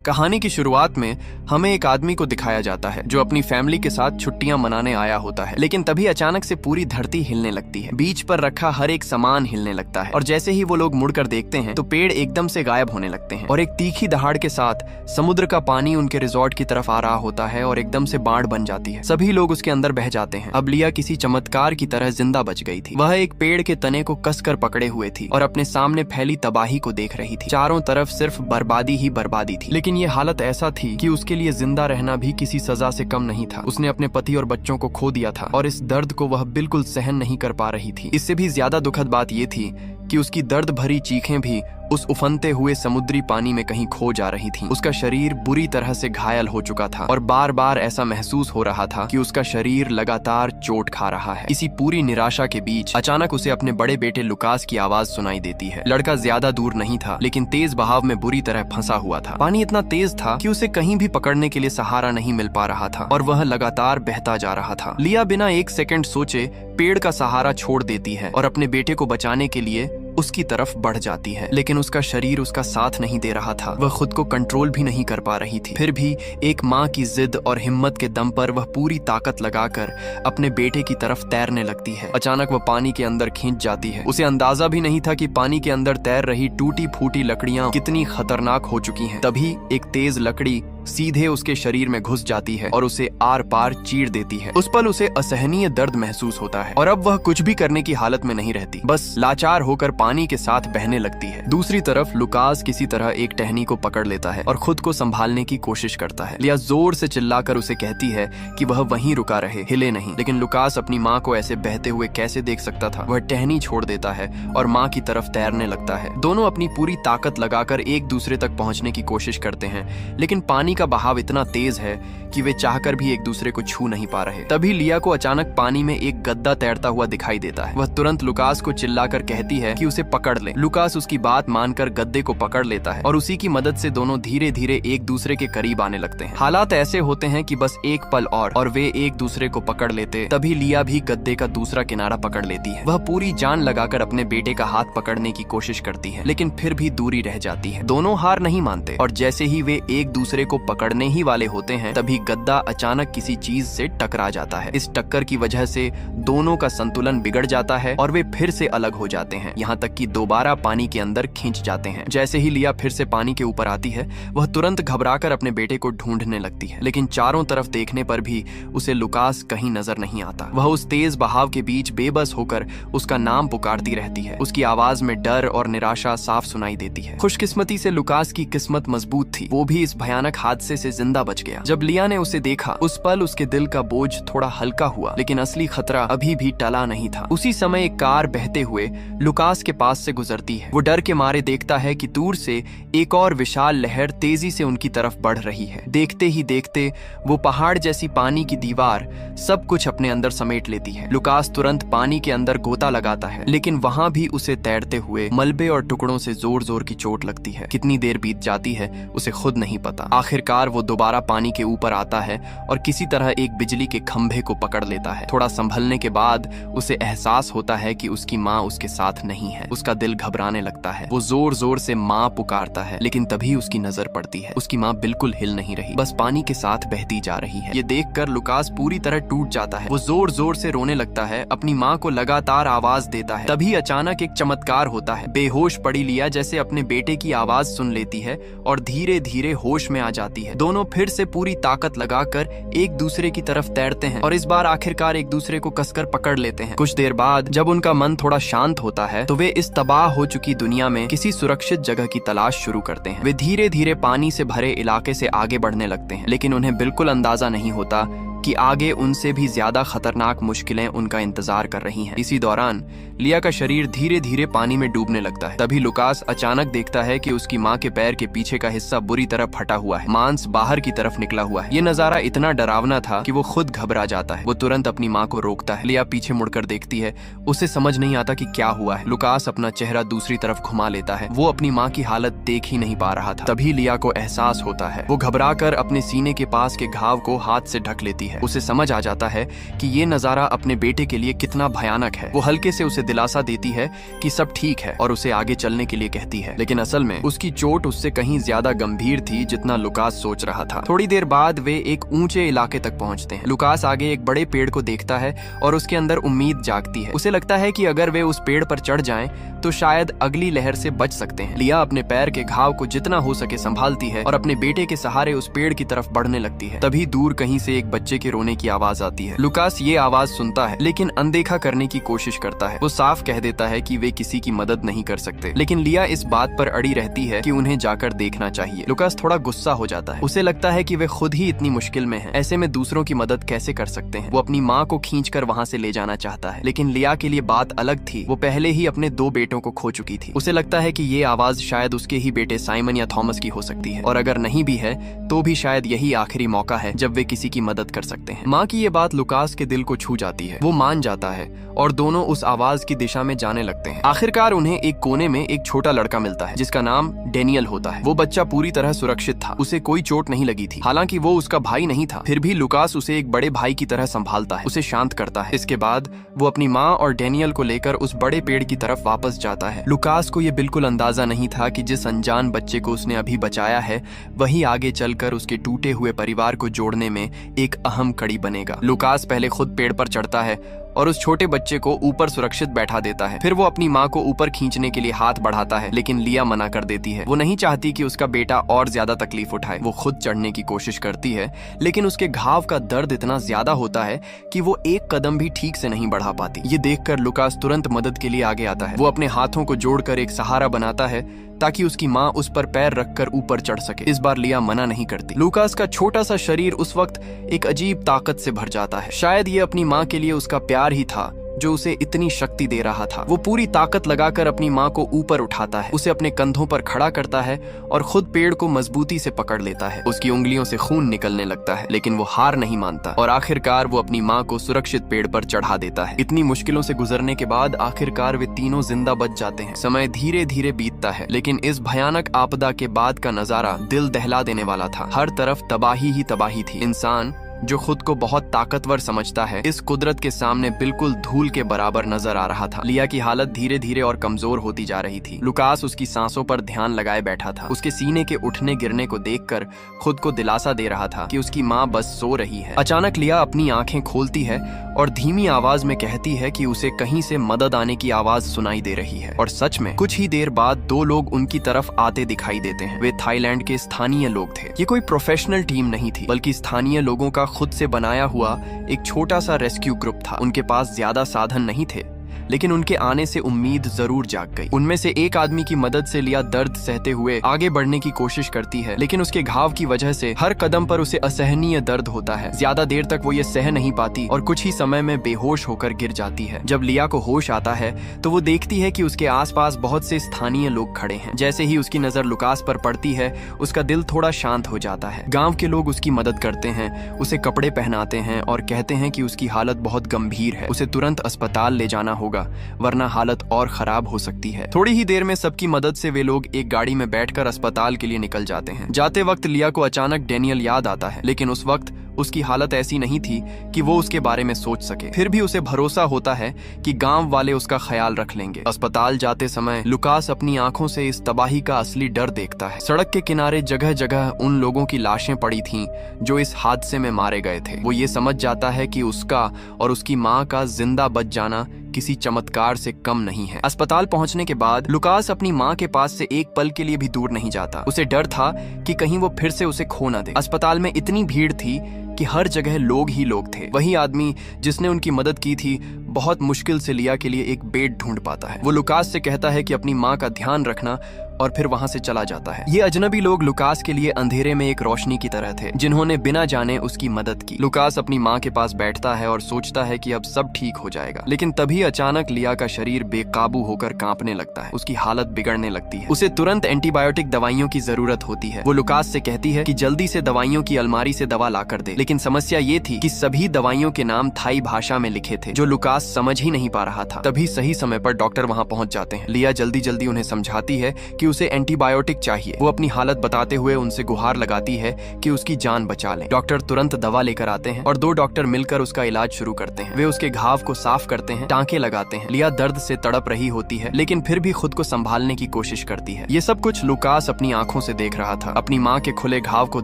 कहानी की शुरुआत में हमें एक आदमी को दिखाया जाता है जो अपनी फैमिली के साथ छुट्टियां मनाने आया होता है, लेकिन तभी अचानक से पूरी धरती हिलने लगती है। बीच पर रखा हर एक सामान हिलने लगता है और जैसे ही वो लोग मुड़कर देखते हैं तो पेड़ एकदम से गायब होने लगते हैं और एक तीखी दहाड़ के साथ समुद्र का पानी उनके रिजॉर्ट की तरफ आ रहा होता है और एकदम से बाढ़ बन जाती है। सभी लोग उसके अंदर बह जाते हैं। अब लिया किसी चमत्कार की तरह जिंदा बच गई थी। वह एक पेड़ के तने को कसकर पकड़े हुए थी और अपने सामने फैली तबाही को देख रही थी। चारों तरफ सिर्फ बर्बादी ही बर्बादी थी, लेकिन ये हालत ऐसा थी कि उसके लिए जिंदा रहना भी किसी सजा से कम नहीं था। उसने अपने पति और बच्चों को खो दिया था और इस दर्द को वह बिल्कुल सहन नहीं कर पा रही थी। इससे भी ज्यादा दुखद बात यह थी कि उसकी दर्द भरी चीखें भी उस उफनते हुए समुद्री पानी में कहीं खो जा रही थीं। उसका शरीर बुरी तरह से घायल हो चुका था और बार बार ऐसा महसूस हो रहा था कि उसका शरीर लगातार चोट खा रहा है। इसी पूरी निराशा के बीच अचानक उसे अपने बड़े बेटे लुकास की आवाज सुनाई देती है। लड़का ज्यादा दूर नहीं था, लेकिन तेज बहाव में बुरी तरह फंसा हुआ था। पानी इतना तेज था कि उसे कहीं भी पकड़ने के लिए सहारा नहीं मिल पा रहा था और वह लगातार बहता जा रहा था। लिया बिना एक सेकंड सोचे पेड़ का सहारा छोड़ देती है और अपने बेटे को बचाने के लिए उसकी तरफ बढ़ जाती है, लेकिन उसका शरीर उसका साथ नहीं दे रहा था। वह खुद को कंट्रोल भी नहीं कर पा रही थी। फिर भी एक माँ की जिद और हिम्मत के दम पर वह पूरी ताकत लगाकर अपने बेटे की तरफ तैरने लगती है। अचानक वह पानी के अंदर खींच जाती है। उसे अंदाजा भी नहीं था कि पानी के अंदर तैर रही टूटी फूटी लकड़ियां कितनी खतरनाक हो चुकी हैं। तभी एक तेज लकड़ी सीधे उसके शरीर में घुस जाती है और उसे आर पार चीर देती है। उस पल उसे असहनीय दर्द महसूस होता है और अब वह कुछ भी करने की हालत में नहीं रहती, बस लाचार होकर पानी के साथ बहने लगती है। दूसरी तरफ लुकास किसी तरह एक टहनी को पकड़ लेता है और खुद को संभालने की कोशिश करता है। लिया जोर से चिल्लाकर उसे कहती है कि वह वहीं रुका रहे, हिले नहीं, लेकिन लुकास अपनी माँ को ऐसे बहते हुए कैसे देख सकता था। वह टहनी छोड़ देता है और माँ की तरफ तैरने लगता है। दोनों अपनी पूरी ताकत लगाकर एक दूसरे तक पहुंचने की कोशिश करते हैं, लेकिन पानी का बहाव इतना तेज है कि वे चाहकर भी एक दूसरे को छू नहीं पा रहे। तभी लिया को अचानक पानी में एक गद्दा तैरता हुआ दिखाई देता है। वह तुरंत लुकास को चिल्लाकर कहती है कि उसे पकड़ ले। लुकास उसकी बात मानकर गद्दे को पकड़ लेता है और उसी की मदद से दोनों धीरे धीरे एक दूसरे के करीब आने लगते हैं। हालात ऐसे होते हैं कि बस एक पल और वे एक दूसरे को पकड़ लेते। तभी लिया भी गद्दे का दूसरा किनारा पकड़ लेती है। वह पूरी जान लगाकर अपने बेटे का हाथ पकड़ने की कोशिश करती है, लेकिन फिर भी दूरी रह जाती है। दोनों हार नहीं मानते और जैसे ही वे एक दूसरे को पकड़ने ही वाले होते हैं तभी गद्दा अचानक किसी चीज से टकरा जाता है। इस टक्कर की वजह से दोनों का संतुलन बिगड़ जाता है और वे फिर से अलग हो जाते हैं, यहाँ तक कि दोबारा पानी के अंदर खींच जाते हैं। जैसे ही लिया फिर से पानी के ऊपर आती है, वह तुरंत घबराकर अपने बेटे को ढूंढने लगती है, लेकिन चारों तरफ देखने पर भी उसे लुकास कहीं नजर नहीं आता। वह उस तेज बहाव के बीच बेबस होकर उसका नाम पुकारती रहती है। उसकी आवाज में डर और निराशा साफ सुनाई देती है। खुशकिस्मती से लुकास की किस्मत मजबूत थी, वो भी इस भयानक हादसे से जिंदा बच गया। जब लिया ने उसे देखा उस पल उसके दिल का बोझ थोड़ा हल्का हुआ, लेकिन असली खतरा अभी भी टला नहीं था। उसी समय एक कार बहते हुए लुकास के पास से गुजरती है। वो डर के मारे देखता है कि दूर से एक और विशाल लहर तेजी से उनकी तरफ बढ़ रही है। देखते ही देखते वो पहाड़ जैसी पानी की दीवार सब कुछ अपने अंदर समेट लेती है। लुकास तुरंत पानी के अंदर गोता लगाता है, लेकिन वहां भी उसे तैरते हुए मलबे और टुकड़ों से जोर जोर की चोट लगती है। कितनी देर बीत जाती है उसे खुद नहीं पता। आखिरकार वो दोबारा पानी के ऊपर आता है और किसी तरह एक बिजली के खंभे को पकड़ लेता है। थोड़ा संभलने के बाद उसे एहसास होता है कि उसकी माँ उसके साथ नहीं है। उसका दिल घबराने लगता है। वो जोर जोर से माँ पुकारता है, लेकिन तभी उसकी नजर पड़ती है। उसकी माँ बिल्कुल हिल नहीं रही, बस पानी के साथ बहती जा रही है। ये देखकर लुकास पूरी तरह टूट जाता है। वो जोर जोर से रोने लगता है, अपनी माँ को लगातार आवाज देता है। तभी अचानक एक चमत्कार होता है। बेहोश पड़ी लिया जैसे अपने बेटे की आवाज सुन लेती है और धीरे धीरे होश में आ जाती है। दोनों फिर से पूरी ताकत लगाकर एक दूसरे की तरफ तैरते हैं और इस बार आखिरकार एक दूसरे को कसकर पकड़ लेते हैं। कुछ देर बाद जब उनका मन थोड़ा शांत होता है तो वे इस तबाह हो चुकी दुनिया में किसी सुरक्षित जगह की तलाश शुरू करते हैं। वे धीरे धीरे पानी से भरे इलाके से आगे बढ़ने लगते हैं, लेकिन उन्हें बिल्कुल अंदाजा नहीं होता कि आगे उनसे भी ज्यादा खतरनाक मुश्किलें उनका इंतजार कर रही हैं। इसी दौरान लिया का शरीर धीरे धीरे पानी में डूबने लगता है। तभी लुकास अचानक देखता है कि उसकी माँ के पैर के पीछे का हिस्सा बुरी तरह फटा हुआ है, मांस बाहर की तरफ निकला हुआ है। ये नजारा इतना डरावना था कि वो खुद घबरा जाता है। वो तुरंत अपनी माँ को रोकता है। लिया पीछे मुड़कर देखती है, उसे समझ नहीं आता कि क्या हुआ है। लुकास अपना चेहरा दूसरी तरफ घुमा लेता है। वो अपनी माँ की हालत देख ही नहीं पा रहा था। तभी लिया को एहसास होता है। वो घबरा कर अपने सीने के पास के घाव को हाथ से ढक लेती है। है। उसे समझ आ जाता है कि ये नजारा अपने बेटे के लिए कितना भयानक है। वो हल्के से उसे दिलासा देती है कि सब ठीक है और उसे आगे चलने के लिए कहती है, लेकिन असल में उसकी चोट उससे कहीं ज्यादा गंभीर थी जितना लुकास सोच रहा था। थोड़ी देर बाद वे एक ऊंचे इलाके तक पहुंचते हैं। लुकास आगे एक बड़े पेड़ को देखता है और उसके अंदर उम्मीद जागती है। उसे लगता है कि अगर वे उस पेड़ पर चढ़ जाएं तो शायद अगली लहर से बच सकते हैं। लिया अपने पैर के घाव को जितना हो सके संभालती है और अपने बेटे के सहारे उस पेड़ की तरफ बढ़ने लगती है। तभी दूर कहीं से एक बच्चे के रोने की आवाज आती है। लुकास ये आवाज सुनता है लेकिन अनदेखा करने की कोशिश करता है। वो साफ कह देता है कि वे किसी की मदद नहीं कर सकते, लेकिन लिया इस बात पर अड़ी रहती है कि उन्हें जाकर देखना चाहिए। लुकास थोड़ा गुस्सा हो जाता है। उसे लगता है कि वे खुद ही इतनी मुश्किल में हैं, ऐसे में दूसरों की मदद कैसे कर सकते हैं। वो अपनी माँ को खींचकर वहाँ से ले जाना चाहता है, लेकिन लिया के लिए बात अलग थी। वो पहले ही अपने 2 बेटों को खो चुकी थी। उसे लगता है कि ये आवाज शायद उसके ही बेटे साइमन या थॉमस की हो सकती है, और अगर नहीं भी है तो भी शायद यही आखिरी मौका है जब वे किसी की मदद कर सकते हैं। माँ की ये बात लुकास के दिल को छू जाती है। वो मान जाता है और दोनों उस आवाज की दिशा में जाने लगते हैं। आखिरकार उन्हें एक कोने में एक छोटा लड़का मिलता है जिसका नाम डेनियल होता है। वो बच्चा पूरी तरह सुरक्षित था, उसे कोई चोट नहीं लगी थी। हालांकि वो उसका भाई नहीं था, फिर भी लुकास उसे एक बड़े भाई की तरह संभालता है, उसे शांत करता है। इसके बाद वो अपनी माँ और डेनियल को लेकर उस बड़े पेड़ की तरफ वापस जाता है। लुकास को ये बिल्कुल अंदाजा नहीं था कि जिस अनजान बच्चे को उसने अभी बचाया है वही आगे चलकर उसके टूटे हुए परिवार को जोड़ने में एक अहम कड़ी बनेगा। लुकास पहले खुद पेड़ पर चढ़ता है और उस छोटे बच्चे को ऊपर सुरक्षित बैठा देता है। फिर वो अपनी माँ को ऊपर खींचने के लिए हाथ बढ़ाता है, लेकिन लिया मना कर देती है। वो नहीं चाहती कि उसका बेटा और ज्यादा तकलीफ उठाए। वो खुद चढ़ने की कोशिश करती है, लेकिन उसके घाव का दर्द इतना ज्यादा होता है कि वो एक कदम भी ठीक से नहीं बढ़ा पाती। ये देखकर लुकास तुरंत मदद के लिए आगे आता है। वो अपने हाथों को जोड़कर एक सहारा बनाता है ताकि उसकी माँ उस पर पैर रखकर ऊपर चढ़ सके। इस बार लिया मना नहीं करती। लुकास का छोटा सा शरीर उस वक्त एक अजीब ताकत से भर जाता है। शायद ये अपनी माँ के लिए उसका प्यार ही था जो उसे इतनी शक्ति दे रहा था। वो पूरी ताकत लगाकर अपनी माँ को ऊपर उठाता है, उसे अपने कंधों पर खड़ा करता है और खुद पेड़ को मजबूती से पकड़ लेता है। उसकी उंगलियों से खून निकलने लगता है, लेकिन वो हार नहीं मानता और आखिरकार वो अपनी माँ को सुरक्षित पेड़ पर चढ़ा देता है। इतनी मुश्किलों से गुजरने के बाद आखिरकार वे तीनों जिंदा बच जाते हैं। समय धीरे धीरे बीतता है, लेकिन इस भयानक आपदा के बाद का नजारा दिल दहला देने वाला था। हर तरफ तबाही ही तबाही थी। इंसान जो खुद को बहुत ताकतवर समझता है, इस कुदरत के सामने बिल्कुल धूल के बराबर नजर आ रहा था। लिया की हालत धीरे धीरे और कमजोर होती जा रही थी। लुकास उसकी सांसों पर ध्यान लगाए बैठा था। उसके सीने के उठने गिरने को देखकर खुद को दिलासा दे रहा था कि उसकी माँ बस सो रही है। अचानक लिया अपनी आंखें खोलती है और धीमी आवाज में कहती है कि उसे कहीं से मदद आने की आवाज सुनाई दे रही है। और सच में कुछ ही देर बाद 2 लोग उनकी तरफ आते दिखाई देते हैं। वे थाईलैंड के स्थानीय लोग थे। ये कोई प्रोफेशनल टीम नहीं थी, बल्कि स्थानीय लोगों का खुद से बनाया हुआ एक छोटा सा रेस्क्यू ग्रुप था। उनके पास ज्यादा साधन नहीं थे, लेकिन उनके आने से उम्मीद जरूर जाग गई। उनमें से एक आदमी की मदद से लिया दर्द सहते हुए आगे बढ़ने की कोशिश करती है, लेकिन उसके घाव की वजह से हर कदम पर उसे असहनीय दर्द होता है। ज्यादा देर तक वो ये सह नहीं पाती और कुछ ही समय में बेहोश होकर गिर जाती है। जब लिया को होश आता है तो वो देखती है कि उसके आसपास बहुत से स्थानीय लोग खड़े हैं। जैसे ही उसकी नजर लुकास पर पड़ती है, उसका दिल थोड़ा शांत हो जाता है। गाँव के लोग उसकी मदद करते हैं, उसे कपड़े पहनाते हैं और कहते हैं कि उसकी हालत बहुत गंभीर है, उसे तुरंत अस्पताल ले जाना होगा, वरना हालत और खराब हो सकती है। थोड़ी ही देर में सबकी मदद से वे लोग एक गाड़ी में बैठकर अस्पताल के लिए निकल जाते हैं। जाते वक्त लिया को अचानक डेनियल याद आता है, लेकिन उस वक्त उसकी हालत ऐसी नहीं थी कि वो उसके बारे में सोच सके। फिर भी उसे भरोसा होता है कि गांव वाले उसका ख्याल रख लेंगे। अस्पताल जाते समय लुकास अपनी आंखों से इस तबाही का असली डर देखता है। सड़क के किनारे जगह जगह उन लोगों की लाशें पड़ी थीं जो इस हादसे में मारे गए थे। वो ये समझ जाता है कि उसका और उसकी माँ का जिंदा बच जाना किसी चमत्कार से कम नहीं है। अस्पताल पहुंचने के बाद लुकास अपनी माँ के पास से एक पल के लिए भी दूर नहीं जाता। उसे डर था कि कहीं वो फिर से उसे खो ना दे। अस्पताल में इतनी भीड़ थी कि हर जगह लोग ही लोग थे। वही आदमी जिसने उनकी मदद की थी बहुत मुश्किल से लिया के लिए एक बेड ढूंढ पाता है। वो लुकास से कहता है कि अपनी माँ का ध्यान रखना और फिर वहां से चला जाता है। ये अजनबी लोग लुकास के लिए अंधेरे में एक रोशनी की तरह थे, जिन्होंने बिना जाने उसकी मदद की। लुकास अपनी माँ के पास बैठता है और सोचता है कि अब सब ठीक हो जाएगा, लेकिन तभी अचानक लिया का शरीर बेकाबू होकर कांपने लगता है। उसकी हालत बिगड़ने लगती है। उसे तुरंत एंटीबायोटिक दवाइयों की जरूरत होती है। वो लुकास से कहती है कि जल्दी से दवाइयों की अलमारी से दवा ला कर दे, लेकिन लेकिन समस्या ये थी कि सभी दवाइयों के नाम थाई भाषा में लिखे थे जो लुकास समझ ही नहीं पा रहा था। तभी सही समय पर डॉक्टर वहां पहुंच जाते हैं। लिया जल्दी जल्दी उन्हें समझाती है कि उसे एंटीबायोटिक चाहिए। वो अपनी हालत बताते हुए उनसे गुहार लगाती है कि उसकी जान बचा लें। डॉक्टर तुरंत दवा लेकर आते हैं और 2 डॉक्टर मिलकर उसका इलाज शुरू करते हैं। वे उसके घाव को साफ करते हैं, टांके लगाते हैं। लिया दर्द से तड़प रही होती है लेकिन फिर भी खुद को संभालने की कोशिश करती है। ये सब कुछ लुकास अपनी आंखों से देख रहा था। अपनी माँ के खुले घाव को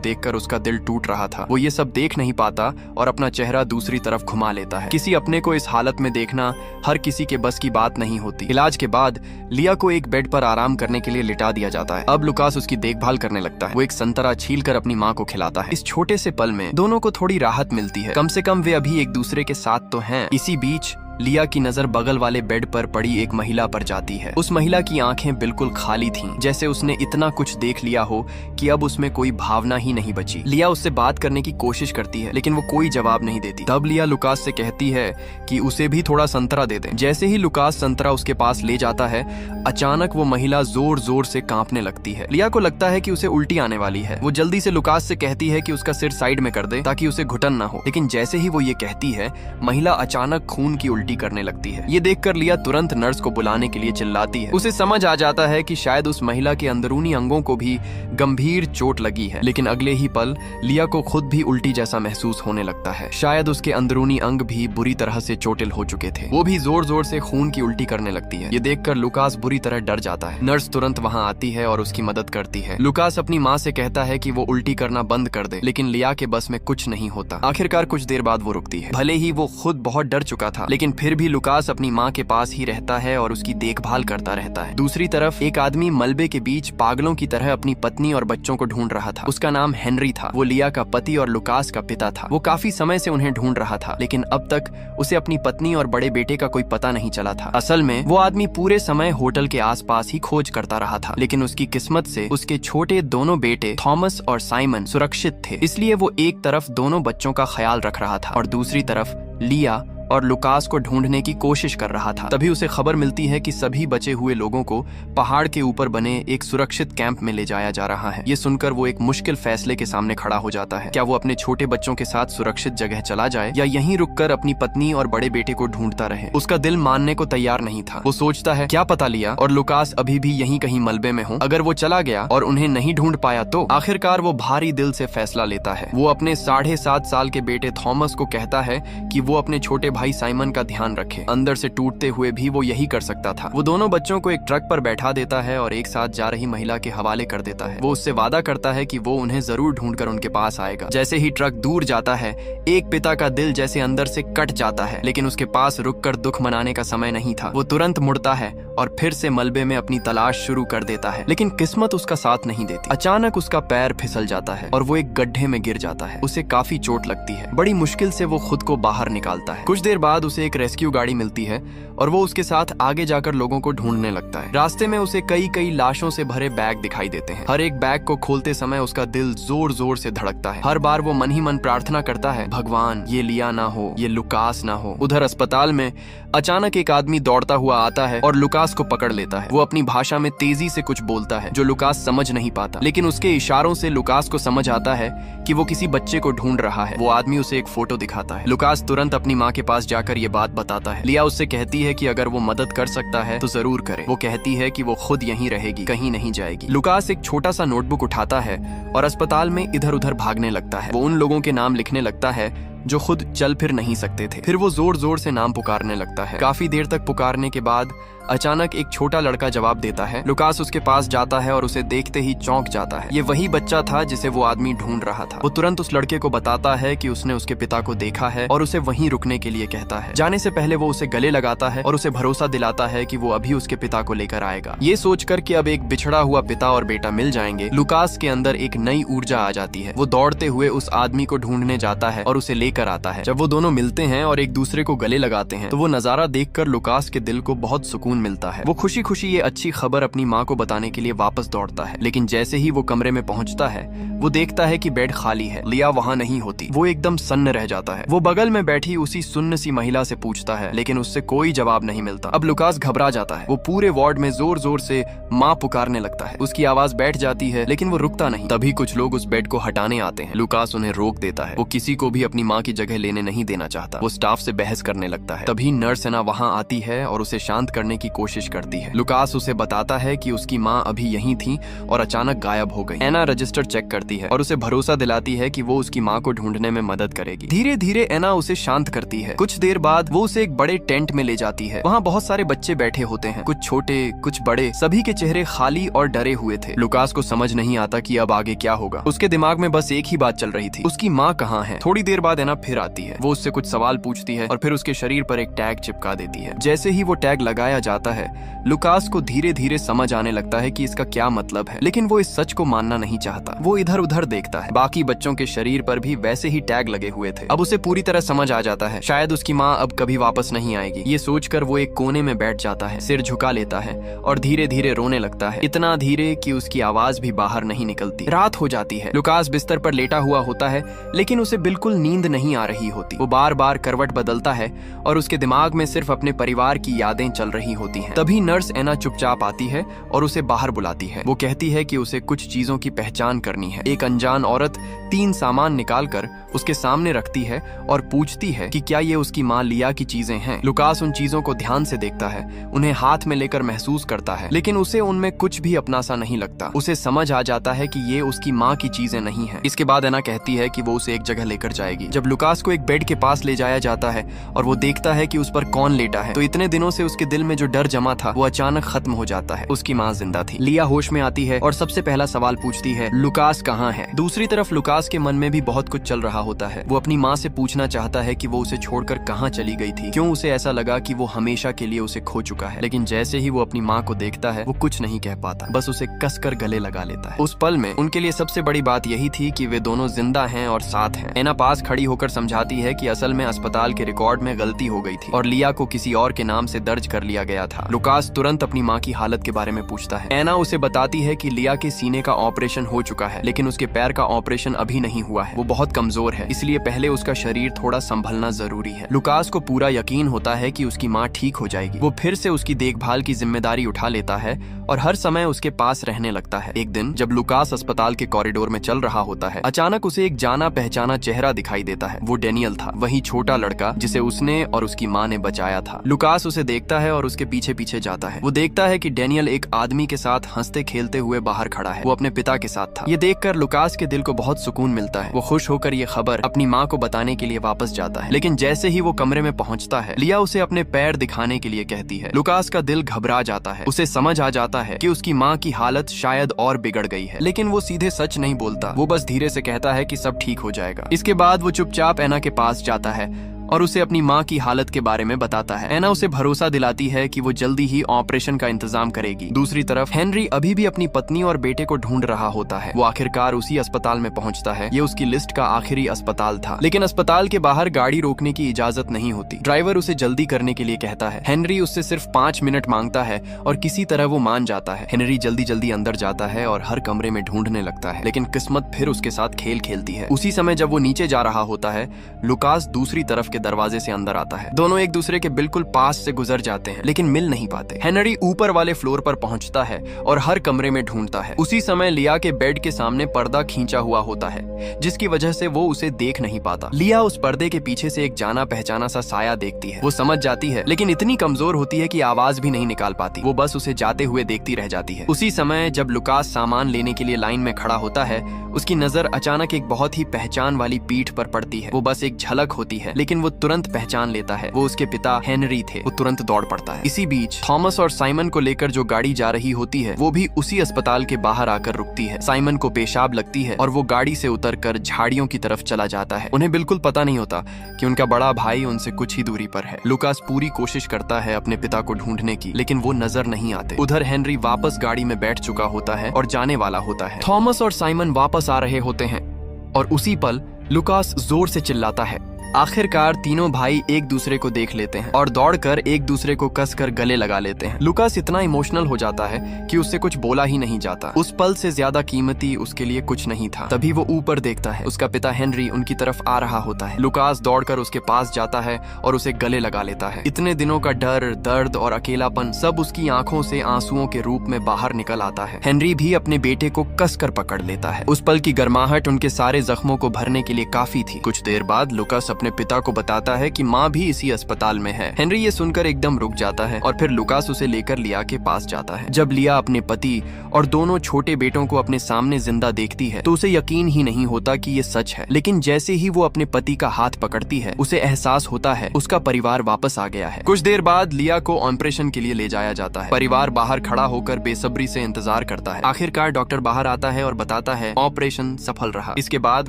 देखकर उसका दिल टूट रहा था। वो ये सब देख नहीं पाता और अपना चेहरा दूसरी तरफ घुमा लेता है। किसी अपने को इस हालत में देखना हर किसी के बस की बात नहीं होती। इलाज के बाद लिया को एक बेड पर आराम करने के लिए लिटा दिया जाता है। अब लुकास उसकी देखभाल करने लगता है। वो एक संतरा छीलकर अपनी माँ को खिलाता है। इस छोटे से पल में दोनों को थोड़ी राहत मिलती है। कम से कम वे अभी एक दूसरे के साथ तो हैं। इसी बीच लिया की नजर बगल वाले बेड पर पड़ी एक महिला पर जाती है। उस महिला की आंखें बिल्कुल खाली थीं, जैसे उसने इतना कुछ देख लिया हो कि अब उसमें कोई भावना ही नहीं बची। लिया उससे बात करने की कोशिश करती है लेकिन वो कोई जवाब नहीं देती। तब लिया लुकास से कहती है कि उसे भी थोड़ा संतरा दे दें। जैसे ही लुकास संतरा उसके पास ले जाता है, अचानक वो महिला जोर जोर से कांपने लगती है। लिया को लगता है कि उसे उल्टी आने वाली है। वो जल्दी से लुकास से कहती है कि उसका सिर साइड में कर दे ताकि उसे घुटन ना हो। लेकिन जैसे ही वो ये कहती है, महिला अचानक खून की उल्टी करने लगती है। ये देखकर लिया तुरंत नर्स को बुलाने के लिए चिल्लाती है। उसे समझ आ जाता है कि शायद उस महिला के अंदरूनी अंगों को भी गंभीर चोट लगी है। लेकिन अगले ही पल लिया को खुद भी उल्टी जैसा महसूस होने लगता है। शायद उसके अंदरूनी अंग भी बुरी तरह से चोटिल हो चुके थे। वो भी जोर जोर से खून की उल्टी करने लगती है। ये देखकर लुकास बुरी तरह डर जाता है। नर्स तुरंत वहां आती है और उसकी मदद करती है। लुकास अपनी माँ से कहता है कि वो उल्टी करना बंद कर दे, लेकिन लिया के बस में कुछ नहीं होता। आखिरकार कुछ देर बाद वो रुकती है। भले ही वो खुद बहुत डर चुका था, लेकिन फिर भी लुकास अपनी माँ के पास ही रहता है और उसकी देखभाल करता रहता है। दूसरी तरफ एक आदमी मलबे के बीच पागलों की तरह अपनी पत्नी और बच्चों को ढूंढ रहा था। उसका नाम हेनरी था। वो लिया का पति और लुकास का पिता था। वो काफी समय से उन्हें ढूंढ रहा था, लेकिन अब तक उसे अपनी पत्नी और बड़े बेटे का कोई पता नहीं चला था। असल में वो आदमी पूरे समय होटल के आसपास ही खोज करता रहा था, लेकिन उसकी किस्मत से उसके छोटे दोनों बेटे थॉमस और साइमन सुरक्षित थे। इसलिए वो एक तरफ दोनों बच्चों का ख्याल रख रहा था और दूसरी तरफ लिया और लुकास को ढूंढने की कोशिश कर रहा था। तभी उसे खबर मिलती है कि सभी बचे हुए लोगों को पहाड़ के ऊपर बने एक सुरक्षित कैंप में ले जाया जा रहा है। ये सुनकर वो एक मुश्किल फैसले के सामने खड़ा हो जाता है। क्या वो अपने छोटे बच्चों के साथ सुरक्षित जगह चला जाए या यहीं रुककर अपनी पत्नी और बड़े बेटे को ढूंढता रहे? उसका दिल मानने को तैयार नहीं था। वो सोचता है क्या पता लिया और लुकास अभी भी यहीं कहीं मलबे में हो। अगर वो चला गया और उन्हें नहीं ढूंढ पाया तो? आखिरकार वो भारी दिल से फैसला लेता है। वो अपने 7.5 साल के बेटे थॉमस को कहता है कि वो अपने छोटे भाई साइमन का ध्यान रखे। अंदर से टूटते हुए भी वो यही कर सकता था। वो दोनों बच्चों को एक ट्रक पर बैठा देता है और एक साथ जा रही महिला के हवाले कर देता है। वो उससे वादा करता है कि वो उन्हें जरूर ढूंढकर उनके पास आएगा। जैसे ही ट्रक दूर जाता है, एक पिता का दिल जैसे अंदर से कट जाता है, लेकिन उसके पास रुककर दुख मनाने का समय नहीं था। वो तुरंत मुड़ता है और फिर से मलबे में अपनी तलाश शुरू कर देता है, लेकिन किस्मत उसका साथ नहीं देती। अचानक उसका पैर फिसल जाता है और वो एक गड्ढे में गिर जाता है। उसे काफी चोट लगती है। बड़ी मुश्किल से वो खुद को बाहर निकालता है। कुछ देर बाद उसे एक रेस्क्यू गाड़ी मिलती है और वो उसके साथ आगे जाकर लोगों को ढूंढने लगता है। रास्ते में उसे कई लाशों से भरे बैग दिखाई देते हैं। हर एक बैग को खोलते समय उसका दिल जोर जोर से धड़कता है। हर बार वो मन ही मन प्रार्थना करता है, भगवान ये लिया ना हो, ये लुकास ना हो। उधर अस्पताल में अचानक एक आदमी दौड़ता हुआ आता है और लुकास को पकड़ लेता है। वो अपनी भाषा में तेजी से कुछ बोलता है जो लुकास समझ नहीं पाता, लेकिन उसके इशारों से लुकास को समझ आता है कि वो किसी बच्चे को ढूंढ रहा है। वो आदमी उसे एक फोटो दिखाता है। लुकास तुरंत अपनी माँ के पास जाकर ये बात बताता है। लिया उससे कहती है कि अगर वो मदद कर सकता है तो जरूर करे। वो कहती है कि वो खुद यहीं रहेगी, कहीं नहीं जाएगी। लुकास एक छोटा सा नोटबुक उठाता है और अस्पताल में इधर उधर भागने लगता है। वो उन लोगों के नाम लिखने लगता है जो खुद चल फिर नहीं सकते थे। फिर वो जोर जोर से नाम पुकारने लगता है। काफी देर तक पुकारने के बाद अचानक एक छोटा लड़का जवाब देता है। लुकास उसके पास जाता है और उसे देखते ही चौंक जाता है। ये वही बच्चा था जिसे वो आदमी ढूंढ रहा था। वो तुरंत उस लड़के को बताता है कि उसने उसके पिता को देखा है और उसे वहीं रुकने के लिए कहता है। जाने से पहले वो उसे गले लगाता है और उसे भरोसा दिलाता है कि वो अभी उसके पिता को लेकर आएगा। ये सोचकर कि अब एक बिछड़ा हुआ पिता और बेटा मिल जाएंगे, लुकास के अंदर एक नई ऊर्जा आ जाती है। वो दौड़ते हुए उस आदमी को ढूंढने जाता है और उसे लेकर आता है। जब वो दोनों मिलते हैं और एक दूसरे को गले लगाते हैं तो वो नजारा देखकर लुकास के दिल को बहुत सुकून सुकून मिलता है। वो खुशी खुशी ये अच्छी खबर अपनी माँ को बताने के लिए वापस दौड़ता है, लेकिन जैसे ही वो कमरे में पहुंचता है वो देखता है कि बेड खाली है, लिया वहाँ नहीं होती। वो एकदम सन्न रह जाता है। वो बगल में बैठी उसी सुन्न सी महिला से पूछता है, लेकिन उससे कोई जवाब नहीं मिलता। अब लुकास घबरा जाता है। वो पूरे वार्ड में जोर जोर से माँ पुकारने लगता है। उसकी आवाज बैठ जाती है, लेकिन वो रुकता नहीं। तभी कुछ लोग उस बेड को हटाने आते हैं। लुकास उन्हें रोक देता है। वो किसी को भी अपनी माँ की जगह लेने नहीं देना चाहता। वो स्टाफ से बहस करने लगता है। तभी नर्स एना वहाँ आती है और उसे शांत करने की कोशिश करती है। लुकास उसे बताता है कि उसकी माँ अभी यहीं थी और अचानक गायब हो गई। एना रजिस्टर चेक करती है और उसे भरोसा दिलाती है कि वो उसकी माँ को ढूंढने में मदद करेगी। धीरे धीरे एना उसे शांत करती है। कुछ देर बाद वो उसे एक बड़े टेंट में ले जाती है। वहाँ बहुत सारे बच्चे बैठे होते हैं, कुछ छोटे कुछ बड़े। सभी के चेहरे खाली और डरे हुए थे। लुकास को समझ नहीं आता कि अब आगे क्या होगा। उसके दिमाग में बस एक ही बात चल रही थी, उसकी माँ कहाँ है। थोड़ी देर बाद एना फिर आती है। वो उससे कुछ सवाल पूछती है और फिर उसके शरीर पर एक टैग चिपका देती है। जैसे ही वो टैग लगाया जाता है, लुकास को धीरे धीरे समझ आने लगता है कि इसका क्या मतलब है, लेकिन वो इस सच को मानना नहीं चाहता। वो इधर उधर देखता है। बाकी बच्चों के शरीर पर भी वैसे ही टैग लगे हुए थे। अब उसे पूरी तरह समझ आ जाता है, शायद उसकी माँ अब कभी वापस नहीं आएगी। ये सोचकर वो एक कोने में बैठ जाता है, सिर झुका लेता है और धीरे धीरे रोने लगता है, इतना धीरे कि उसकी आवाज भी बाहर नहीं निकलती। रात हो जाती है। लुकास बिस्तर पर लेटा हुआ होता है, लेकिन उसे बिल्कुल नींद नहीं आ रही होती। वो बार बार करवट बदलता है और उसके दिमाग में सिर्फ अपने परिवार की यादें चल रही होती हैं। तभी नर्स एना चुपचाप आती है और उसे बाहर बुलाती है। वो कहती है कि उसे कुछ चीजों की पहचान करनी है। एक अनजान औरत 3 सामान निकालकर उसके सामने रखती है और पूछती है कि क्या ये उसकी माँ लिया की चीजें हैं। लुकास उन चीजों को ध्यान से देखता है, उन्हें हाथ में लेकर महसूस करता है, लेकिन उसे उनमें कुछ भी अपना सा नहीं लगता। उसे समझ आ जाता है कि ये उसकी माँ की चीजें नहीं है। इसके बाद एना कहती है कि वो उसे एक जगह लेकर जाएगी। जब लुकास को एक बेड के पास ले जाया जाता है और वो देखता है कि उस पर कौन लेटा है, तो इतने दिनों से उसके दिल में जो डर जमा था वो अचानक खत्म हो जाता है। उसकी माँ जिंदा थी। लिया होश में आती है और सबसे पहला सवाल पूछती है, लुकास कहाँ है। दूसरी तरफ लुकास के मन में भी बहुत कुछ चल रहा होता है। वो अपनी माँ से पूछना चाहता है कि वो उसे छोड़कर कहाँ चली गई थी, क्यों उसे ऐसा लगा कि वो हमेशा के लिए उसे खो चुका है। लेकिन जैसे ही वो अपनी माँ को देखता है वो कुछ नहीं कह पाता, बस उसे कसकर गले लगा लेता है। उस पल में उनके लिए सबसे बड़ी बात यही थी कि वे दोनों जिंदा हैं और साथ हैं। एना पास खड़ी होकर समझाती है कि असल में अस्पताल के रिकॉर्ड में गलती हो गई थी और लिया को किसी और के नाम से दर्ज कर लिया गया था। लुकास तुरंत अपनी माँ की हालत के बारे में पूछता है। एना उसे बताती है कि लिया के सीने का ऑपरेशन हो चुका है, लेकिन उसके पैर का ऑपरेशन अभी नहीं हुआ है। वो बहुत कमजोर है, इसलिए पहले उसका शरीर थोड़ा संभलना जरूरी है। लुकास को पूरा यकीन होता है कि उसकी माँ ठीक हो जाएगी। वो फिर से उसकी देखभाल की जिम्मेदारी उठा लेता है और हर समय उसके पास रहने लगता है। एक दिन जब लुकास अस्पताल के कॉरिडोर में चल रहा होता है, अचानक उसे एक जाना पहचाना चेहरा दिखाई देता है। वो डेनियल था, वही छोटा लड़का जिसे उसने और उसकी माँ ने बचाया था। लुकास उसे देखता है और उसके पीछे पीछे जाता है। वो देखता है कि डेनियल एक आदमी के साथ हंसते खेलते हुए बाहर खड़ा है। वो अपने पिता के साथ था। ये देखकर लुकास के दिल को बहुत सुकून मिलता है। वो खुश होकर ये खबर अपनी माँ को बताने के लिए वापस जाता है, लेकिन जैसे ही वो कमरे में पहुंचता है, लिया उसे अपने पैर दिखाने के लिए कहती है। लुकास का दिल घबरा जाता है। उसे समझ आ जाता है कि उसकी माँ की हालत शायद और बिगड़ गई है, लेकिन वो सीधे सच नहीं बोलता। वो बस धीरे से कहता है कि सब ठीक हो जाएगा। इसके बाद वो चुपचाप एना के पास जाता है और उसे अपनी माँ की हालत के बारे में बताता है। एना उसे भरोसा दिलाती है कि वो जल्दी ही ऑपरेशन का इंतजाम करेगी। दूसरी तरफ हेनरी अभी भी अपनी पत्नी और बेटे को ढूंढ रहा होता है। वो आखिरकार उसी अस्पताल में पहुंचता है। ये उसकी लिस्ट का आखिरी अस्पताल था, लेकिन अस्पताल के बाहर गाड़ी रोकने की इजाजत नहीं होती। ड्राइवर उसे जल्दी करने के लिए कहता है। हेनरी उससे सिर्फ 5 मिनट मांगता है और किसी तरह वो मान जाता है। हेनरी जल्दी जल्दी अंदर जाता है और हर कमरे में ढूंढने लगता है, लेकिन किस्मत फिर उसके साथ खेल खेलती है। उसी समय जब वो नीचे जा रहा होता है, लुकास दूसरी तरफ के दरवाजे से अंदर आता है। दोनों एक दूसरे के बिल्कुल पास से गुजर जाते हैं, लेकिन मिल नहीं पाते। हेनरी ऊपर वाले फ्लोर पर पहुंचता है और हर कमरे में ढूंढता है। उसी समय लिया के बेड के सामने पर्दा खींचा हुआ होता है, जिसकी वजह से वो उसे देख नहीं पाता। लिया उस पर्दे के पीछे से एक जाना पहचाना सा साया देखती है। वो समझ जाती है, लेकिन इतनी कमजोर होती है कि आवाज भी नहीं निकाल पाती। वो बस उसे जाते हुए देखती रह जाती है। उसी समय जब लुकास सामान लेने के लिए लाइन में खड़ा होता है, उसकी नजर अचानक एक बहुत ही पहचान वाली पीठ पर पड़ती है। वो बस एक झलक होती है, लेकिन वो तुरंत पहचान लेता है। वो उसके पिता हेनरी थे। वो तुरंत दौड़ पड़ता है। इसी बीच थॉमस और साइमन को लेकर जो गाड़ी जा रही होती है, वो भी उसी अस्पताल के बाहर आकर रुकती है। साइमन को पेशाब लगती है और वो गाड़ी से उतरकर झाड़ियों की तरफ चला जाता है। उन्हें बिल्कुल पता नहीं होता कि उनका बड़ा भाई उनसे कुछ ही दूरी पर है। लुकास पूरी कोशिश करता है अपने पिता को ढूंढने की, लेकिन वो नजर नहीं आते। उधर हेनरी वापस गाड़ी में बैठ चुका होता है और जाने वाला होता है। थॉमस और साइमन वापस आ रहे होते हैं और उसी पल लुकास जोर से चिल्लाता है, आखिरकार तीनों भाई एक दूसरे को देख लेते हैं और दौड़कर एक दूसरे को कसकर गले लगा लेते हैं। लुकास इतना इमोशनल हो जाता है कि उससे कुछ बोला ही नहीं जाता। उस पल से ज्यादा कीमती उसके लिए कुछ नहीं था। तभी वो ऊपर देखता है, उसका पिता हेनरी उनकी तरफ आ रहा होता है। लुकास दौड़कर उसके पास जाता है और उसे गले लगा लेता है। इतने दिनों का डर, दर्द और अकेलापन सब उसकी आंखों से आंसुओं के रूप में बाहर निकल आता है। हेनरी भी अपने बेटे को कसकर पकड़ लेता है। उस पल की गर्माहट उनके सारे जख्मों को भरने के लिए काफी थी। कुछ देर बाद लुकास अपने पिता को बताता है कि माँ भी इसी अस्पताल में है। हेनरी ये सुनकर एकदम रुक जाता है और फिर लुकास उसे लेकर लिया के पास जाता है। जब लिया अपने पति और दोनों छोटे बेटों को अपने सामने जिंदा देखती है तो उसे यकीन ही नहीं होता कि ये सच है। लेकिन जैसे ही वो अपने पति का हाथ पकड़ती है उसे एहसास होता है उसका परिवार वापस आ गया है। कुछ देर बाद लिया को ऑपरेशन के लिए ले जाया जाता है। परिवार बाहर खड़ा होकर बेसब्री से इंतजार करता है। आखिरकार डॉक्टर बाहर आता है और बताता है ऑपरेशन सफल रहा। इसके बाद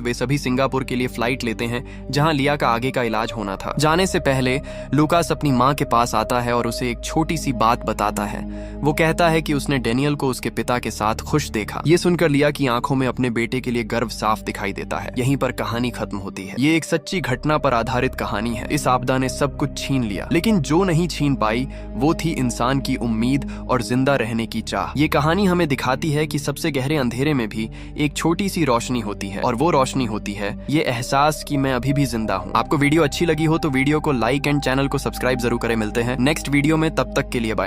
वे सभी सिंगापुर के लिए फ्लाइट लेते हैं जहाँ लिया का आगे का इलाज होना था। जाने से पहले लुकास अपनी माँ के पास आता है और उसे एक छोटी सी बात बताता है। वो कहता है कि उसने डेनियल को उसके पिता के साथ खुश देखा। ये सुनकर लिया की आंखों में अपने बेटे के लिए गर्व साफ दिखाई देता है। यहीं पर कहानी खत्म होती है। ये एक सच्ची घटना पर आधारित कहानी है। इस आपदा ने सब कुछ छीन लिया, लेकिन जो नहीं छीन पाई वो थी इंसान की उम्मीद और जिंदा रहने की चाह। ये कहानी हमें दिखाती है कि सबसे गहरे अंधेरे में भी एक छोटी सी रोशनी होती है और वो रोशनी होती है ये एहसास कि मैं अभी भी जिंदा हूँ। आपको वीडियो अच्छी लगी हो तो वीडियो को लाइक एंड चैनल को सब्सक्राइब जरूर करें। मिलते हैं नेक्स्ट वीडियो में, तब तक के लिए बाय।